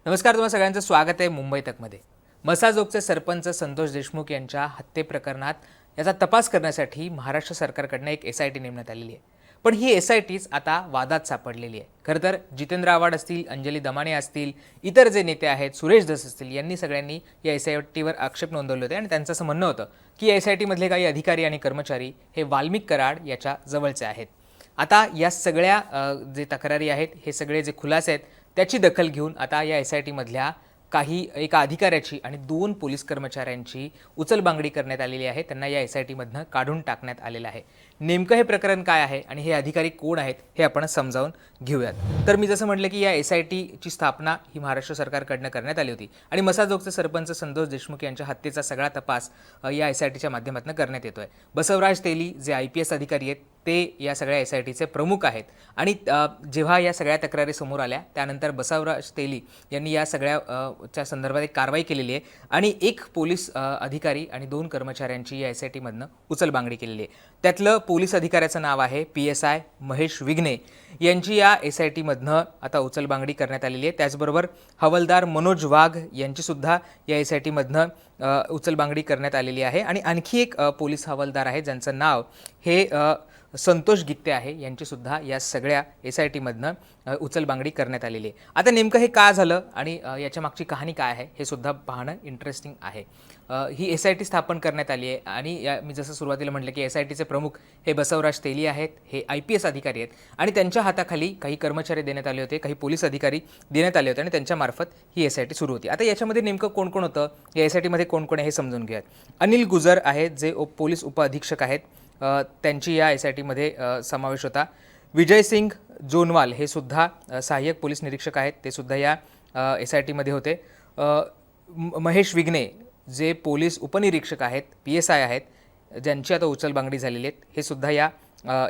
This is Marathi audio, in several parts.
नमस्कार, तुम्हा सगळ्यांचं स्वागत आहे मुंबई तकमध्ये। मसाजोगचे सरपंच संतोष देशमुख यांच्या हत्ये प्रकरणात याचा तपास करण्यासाठी महाराष्ट्र सरकारकडून एक एसआयटी नेमण्यात आलेली आहे। पण ही एसआयटीच आता वादात सापडलेली आहे। खरं तर जितेंद्र आव्हाड असतील, अंजली दमाने असतील, इतर जे नेते आहेत, सुरेश धस असतील, यांनी सगळ्यांनी या एसआयटीवर आक्षेप नोंदवले होते आणि त्यांचं असं म्हणणं होतं की एसआयटी मधले काही अधिकारी आणि कर्मचारी हे वाल्मिक कराड याच्या जवळचे आहेत। आता या सगळ्या जे तक्रारी आहेत, हे सगळे जे खुलासे आहेत, त्याची दखल घेऊन आता या एसआयटी मधल्या काही एका अधिकाऱ्याची आणि 2 पोलीस कर्मचाऱ्यांची उचलबांगडी करण्यात आलेली आहे। त्यांना या एसआयटी मधनं काढून टाकण्यात आलेलं आहे। नेमकं हे प्रकरण काय आहे आणि हे अधिकारी कोण आहेत हे आपण समजावून घेऊयात। तर मी जसं म्हटलं की या एसआयटीची स्थापना ही महाराष्ट्र सरकारकडून करण्यात आली होती आणि मसाजोगचे सरपंच संतोष देशमुख यांच्या हत्येचा सगळा तपास या एसआयटीच्या माध्यमातून करण्यात येतोय। बसवराज तेली जे आयपीएस अधिकारी आहेत ते या सगळ्या एसआयटीचे प्रमुख आहेत आणि जेव्हा या सगळ्या तक्रारी समोर आल्या त्यानंतर बसवराज तेली यांनी या सगळ्या संदर्भात एक कारवाई केलेली आहे आणि एक पोलीस अधिकारी आणि 2 कर्मचाऱ्यांची या एसआयटी मधनं उचलबांगडी केलेली आहे। त्यातलं पोलीस अधिकाऱ्याचं नाव आहे पीएसआय महेश विघ्ने। यांची या एसआयटी मधनं आता उचलबांगडी करण्यात आलेली आहे। त्याचबरोबर हवालदार मनोज वाघ यांची सुद्धा या एसआयटी मधनं उचलबांगडी करण्यात आलेली आहे आणि आणखी एक पोलीस हवालदार आहे ज्यांचं नाव हे संतोष गित्ते आहे। यांची सुद्धा या सगळ्या एसआयटी मधनं उचलबांगडी करण्यात आलेली आहे। आता नेमकं हे का झालं आणि याच्या मागची कहाणी काय आहे हे सुद्धा पाहणं इंटरेस्टिंग आहे। ही एसआयटी स्थापन करण्यात आली आहे आणि मी जसं सुरुवातीला म्हटलं की एसआयटीचे प्रमुख हे बसवराज तेली आहेत, हे आयपीएस अधिकारी आहेत आणि त्यांच्या हाताखाली काही कर्मचारी देण्यात आले होते, काही पोलीस अधिकारी देण्यात आले होते आणि त्यांच्यामार्फत ही एसआयटी सुरू होती। आता याच्यामध्ये नेमकं कोण कोण होतं, या एसआयटीमध्ये कोण कोण आहे हे समजून घेऊयात। अनिल गुजर आहेत जे पोलीस उपअधीक्षक आहेत, त्यांची या एसआयटीमध्ये समावेश होता। विजय सिंग जोनवाल हे सुद्धा सहाय्यक पोलीस निरीक्षक आहेत, ते सुद्धा या एसआयटीमध्ये होते। महेश विघ्ने जे पोलीस उपनिरीक्षक आहेत, पीएसआय आहेत, ज्यांची आता उचलबांगडी झालेली आहेत, हे सुद्धा या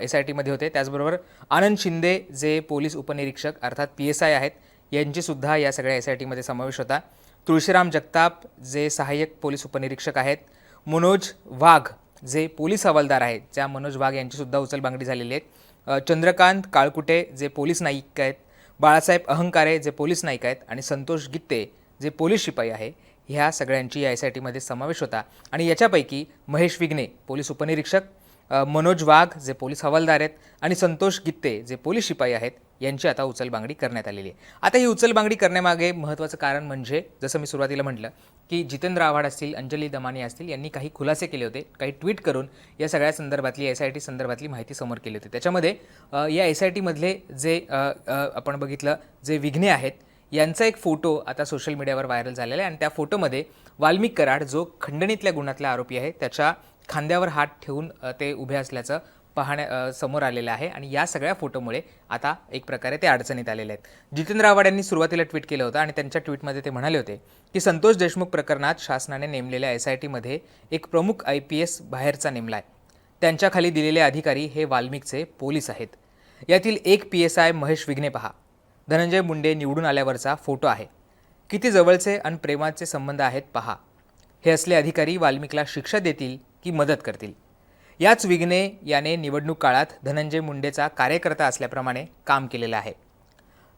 एसआयटीमध्ये होते। त्याचबरोबर आनंद शिंदे जे पोलीस उपनिरीक्षक अर्थात पीएसआय आहेत, यांची सुद्धा या सगळ्या एसआयटीमध्ये समावेश होता। तुळशीराम जगताप जे सहाय्यक पोलीस उपनिरीक्षक आहेत, मनोज वाघ जे पोलीस हवालदार आहेत, ज्या मनोज वाघ यांची सुद्धा उचलबांगडी झालेली आहे। चंद्रकांत काळकुटे जे पोलीस नाईक आहेत, बाळासाहेब अहंकारे जे पोलीस नाईक आहेत आणि संतोष गित्ते जे पोलीस शिपाई आहे, ह्या सगळ्यांची या एसआयटीमध्ये समावेश होता। आणि याच्यापैकी महेश विघ्ने पोलीस उपनिरीक्षक, मनोज वाघ जे पोलीस हवालदार आहेत आणि संतोष गित्ते जे पोलीस शिपाई आहेत, यांची आता उचलबांगडी करण्यात आलेली आहे। आता ही उचलबांगडी करण्यामागे महत्त्वाचं कारण म्हणजे जसं मी सुरुवातीला म्हटलं की जितेंद्र आव्हाड असतील, अंजली दमाने असतील, यांनी काही खुलासे केले होते, काही ट्विट करून या सगळ्या संदर्भातली एसआयटी संदर्भातली माहिती समोर केली होती। त्याच्यामध्ये या एसआयटीमधले जे आपण बघितलं जे विघ्ने आहेत, यांचा एक फोटो आता सोशल मीडियावर व्हायरल झालेला आहे आणि त्या फोटोमध्ये वाल्मिक कराड जो खंडणीतल्या गुन्ह्यातला आरोपी आहे, त्याच्या खांद्यावर हात ठेवून ते उभे असल्याचं समोर आलेलं आहे आणि या सगळ्या फोटोमुळे आता एक प्रकारे ते अडचणीत आलेले आहेत। जितेंद्र आव्हाड यांनी सुरुवातीला ट्विट केलं होतं आणि त्यांच्या ट्विटमध्ये ते म्हणाले होते की संतोष देशमुख प्रकरणात शासनाने नेमलेल्या एसआयटीमध्ये एक प्रमुख आयपीएस बाहेरचा नेमला आहे। त्यांच्याखाली दिलेले अधिकारी हे वाल्मिकचे पोलीस आहेत। यातील एक पीएसआय महेश विघ्ने पहा, धनंजय मुंडे निवडून आल्यावरचा फोटो आहे, किती जवळचे आणि प्रेमाचे संबंध आहेत पहा। हे असले अधिकारी वाल्मिकला शिक्षा देतील की मदत करतील? याच विघ्ने याने निवडणूक काळात धनंजय मुंडेचा कार्यकर्ता असल्याप्रमाणे काम केलेलं आहे।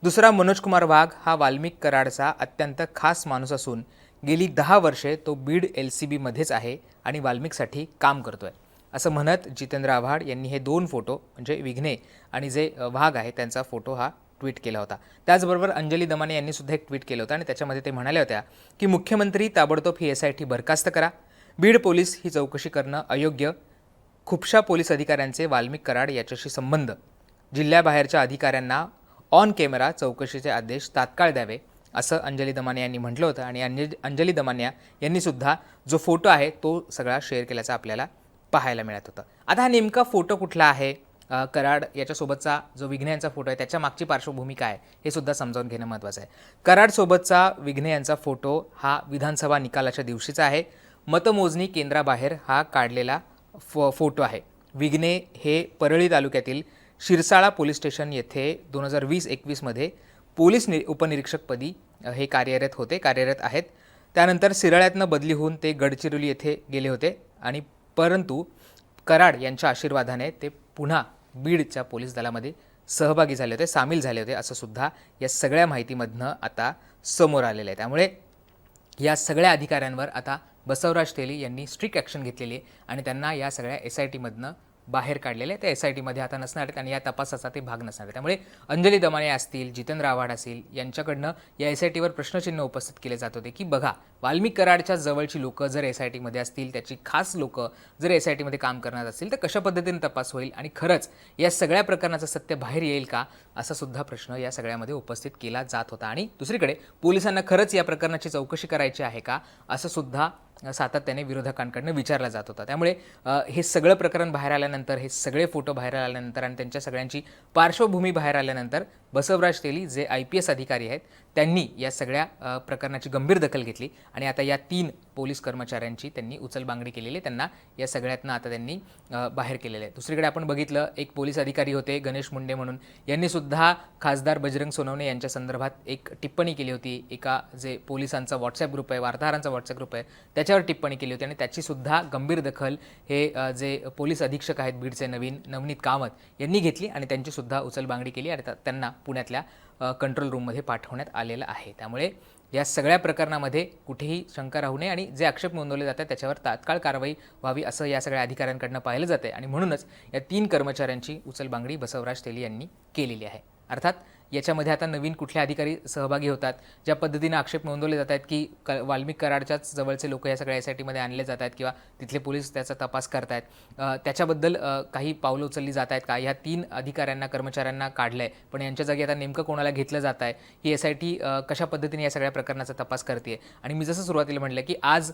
दुसरा मनोज कुमार वाघ हा वाल्मिक कराडचा अत्यंत खास माणूस असून गेली 10 वर्षे तो बीड LCB मध्येच आहे आणि वाल्मिकसाठी काम करतोय, असं म्हणत जितेंद्र आव्हाड यांनी हे 2 फोटो म्हणजे विघ्ने आणि जे वाघ आहे त्यांचा फोटो हा ट्विट केला होता। त्याचबरोबर अंजली दमाने यांनी सुद्धा एक ट्विट केलं होतं आणि त्याच्यामध्ये ते म्हणाले होत्या की मुख्यमंत्री ताबडतोब ही एसआयटी बरखास्त करा, बीड पोलीस ही चौकशी करणं अयोग्य, खुपशा पोलीस अधिकाऱ्यांचे वाल्मिक कराड याच्याशी संबंध, जिल्ह्याबाहेरच्या अधिकाऱ्यांना ऑन कॅमेरा चौकशीचे आदेश तात्काळ द्यावे, असं अंजली दमाने यांनी म्हटलं होतं आणि अंजली दमाने यांनी सुद्धा जो फोटो आहे तो सगळा शेअर केल्याचं आपल्याला पाहायला मिळत होतं। आता हा नेमका फोटो कुठला आहे, कराड याच्यासोबतचा जो विघ्ने यांचा फोटो आहे त्याच्या मागची पार्श्वभूमी काय हे सुद्धा समजावून घेणं महत्त्वाचं आहे। कराडसोबतचा विघ्ने यांचा फोटो हा विधानसभा निकालाच्या दिवशीचा आहे। मतमोजणी केंद्राबाहेर हा काढलेला फोटो आहे। विघ्ने हे परळी तालुक्यातील शिरसाळा पोलीस स्टेशन येथे 2020-21 मध्ये पोलीस उपनिरीक्षकपदी हे कार्यरत आहेत। त्यानंतर सिराळ्यातनं बदली होऊन ते गडचिरोली येथे गेले होते आणि परंतु कराड यांच्या आशीर्वादाने ते पुन्हा बीडच्या पोलीस दलामध्ये सहभागी झाले होते, सामील झाले होते, असं सुद्धा या सगळ्या माहितीमधनं आता समोर आलेलं आहे. त्यामुळे या सगळ्या अधिकाऱ्यांवर आता बसवराज तेली यांनी स्ट्रिक्ट ॲक्शन घेतलेली आहे आणि त्यांना या सगळ्या SITमधनं बाहेर काढलेले आहे. त्या SITमध्ये आता नसणार आहेत आणि या तपासाचा ते भाग नसणार आहे. त्यामुळे अंजली दमाने असतील, जितेंद्र आव्हाड असतील, यांच्याकडनं या SITवर प्रश्नचिन्ह उपस्थित केले जात होते की बघा, वाल्मिक कराडच्या जवळची लोकं जर SITमध्ये असतील, त्याची खास लोकं जर SITमध्ये काम करणार असतील तर कशा पद्धतीने तपास होईल आणि खरंच या सगळ्या प्रकरणाचं सत्य बाहेर येईल का, असा सुद्धा प्रश्न या सगळ्यामध्ये उपस्थित केला जात होता. आणि दुसरीकडे पोलिसांना खरंच या प्रकरणाची चौकशी करायची आहे का, असं सुद्धा सातत्याने विरोधकांकडनं विचारला जात होता. त्यामुळे हे सगळं प्रकरण बाहेर आल्यानंतर, हे सगळे फोटो बाहेर आल्यानंतर आणि त्यांच्या सगळ्यांची पार्श्वभूमी बाहेर आल्यानंतर बसवराज तेली जे IPS अधिकारी आहेत त्यांनी या सगळ्या प्रकरणाची गंभीर दखल घेतली आणि आता या 3 पोलीस कर्मचाऱ्यांची त्यांनी उचलबांगडी केलेली, त्यांना या सगळ्यातनं आता त्यांनी बाहेर केलेलं आहे. दुसरीकडे आपण बघितलं, एक पोलीस अधिकारी होते गणेश मुंडे म्हणून, यांनी सुद्धा खासदार बजरंग सोनवणे यांच्या संदर्भात एक टिप्पणी केली होती. एका जे पोलिसांचा WhatsApp ग्रुप आहे, वार्ताहरांचा WhatsApp ग्रुप आहे, त्याच्यावर टिप्पणी केली होती आणि त्याची सुद्धा गंभीर दखल हे जे पोलीस अधीक्षक आहेत बीडचे नवनीत कामत यांनी घेतली आणि त्यांची सुद्धा उचलबांगडी केली आणि त्यांना पुण्यातल्या कंट्रोल रूममध्ये पाठवण्यात आलेलं आहे. त्यामुळे या सगळ्या प्रकरणामध्ये कुठेही शंका राहू नये आणि जे आक्षेप नोंदवले जातात त्याच्यावर तात्काळ कारवाई व्हावी असं या सगळ्या अधिकाऱ्यांकडनं पाहिलं जाते आणि म्हणूनच या 3 कर्मचाऱ्यांची उचलबांगडी बसवराज तेली यांनी केलेली आहे. अर्थात याच्यामध्ये आता नवीन कुठले अधिकारी सहभागी होतात, ज्या पद्धतीने आक्षेप नोंदवले जात आहेत की वाल्मिक कराडच्याच जवळचे लोक या सगळ्या SITमध्ये आणले जात आहेत किंवा तिथले पोलीस त्याचा तपास करत आहेत, त्याच्याबद्दल काही पावलं उचलली जात आहेत का, ह्या 3 अधिकाऱ्यांना कर्मचाऱ्यांना काढलं आहे पण यांच्या जागी आता नेमकं कोणाला घेतलं जात आहे, ही SIT कशा पद्धतीने या सगळ्या प्रकरणाचा तपास करते. आणि मी जसं सुरुवातीला म्हटलं की आज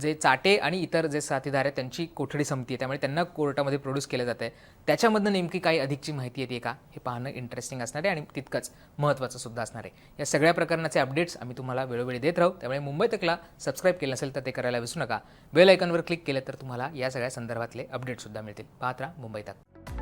जे चाटे आणि इतर जे साथीदार आहेत त्यांची कोठडी संपती आहे, त्यामुळे त्यांना कोर्टामध्ये प्रोड्यूस केलं जात आहे. त्याच्यामधनं नेमकी काही अधिकची माहिती येते का, हे पाहणं इंटरेस्टिंग असणार आहे आणि तितकंच महत्त्वाचं सुद्धा असणार आहे. या सगळ्या प्रकरणाचे अपडेट्स आम्ही तुम्हाला वेळोवेळी देत राहू. त्यामुळे मुंबई तकला सबस्क्राईब केलं नसेल तर ते करायला विसरू नका. बेल आयकॉनवर क्लिक केलं तर तुम्हाला या सगळ्या संदर्भातले अपडेट्ससुद्धा मिळतील. पाहत राहा मुंबई तक.